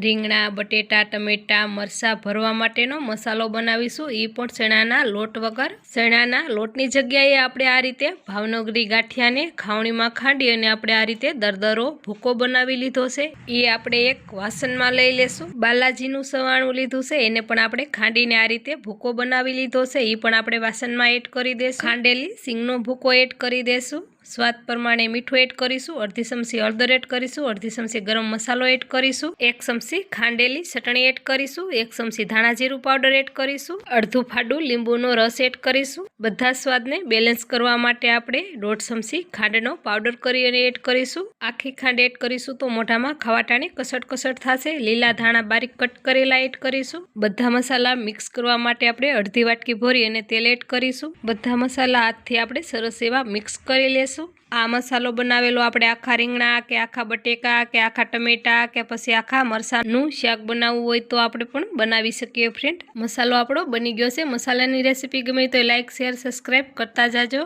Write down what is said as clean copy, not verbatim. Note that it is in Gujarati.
રીંગણા, બટેટા, ટમેટા, મરચાં ભરવા માટેનો મસાલો બનાવીશું, એ પણ ચણાના લોટ વગર। ચણાના લોટની જગ્યાએ આપણે આ રીતે ભાવનગરી ગાંઠિયાને ખાવણીમાં ખાંડી અને આપણે આ રીતે દરદરો ભૂકો બનાવી લીધો છે। એ આપણે એક વાસણમાં લઈ લેશું। બાલાજીનું સવાણું લીધું છે, એને પણ આપણે ખાંડીને આ રીતે ભૂકો બનાવી લીધો છે, એ પણ આપણે વાસણમાં એડ કરી દઈશું। ખાંડેલી સિંગનો ભૂકો એડ કરી દઈશું। સ્વાદ પ્રમાણે મીઠું એડ કરીશું। અડધી ચમચી હળદર એડ કરીશું। અડધી ચમચી ગરમ મસાલો એડ કરીશું। 1 ચમચી ખાંડેલી ચટણી એડ કરીશું। 1 ચમચી ધાણા જીરું પાવડર એડ કરીશું। અડધું ફાડું લીંબુનો રસ એડ કરીશું। બધા સ્વાદને બેલેન્સ કરવા માટે આપણે 1.5 ચમચી ખાંડનો પાવડર કરી અને એડ કરીશું। આખી ખાંડ એડ કરીશું તો મોઢામાં ખાવાટાણે કસટ કસટ થશે। લીલા ધાણા બારીક કટ કરેલા એડ કરીશું। બધા મસાલા મિક્સ કરવા માટે આપણે અડધી વાટકી ભરી અને તેલ એડ કરીશું। બધા મસાલા હાથથી આપણે સરસ એવા મિક્સ કરી લેશું। આ મસાલો બનાવેલો આપણે આખા રીંગણા કે આખા બટેકા કે આખા ટમેટા કે પછી આખા મરચાંનું શાક બનાવવું હોય તો આપણે પણ બનાવી શકીએ ફ્રેન્ડ। મસાલો આપણો બની ગયો છે। મસાલાની રેસીપી ગમે તો લાઈક, શેર, સબસ્ક્રાઈબ કરતા જાજો।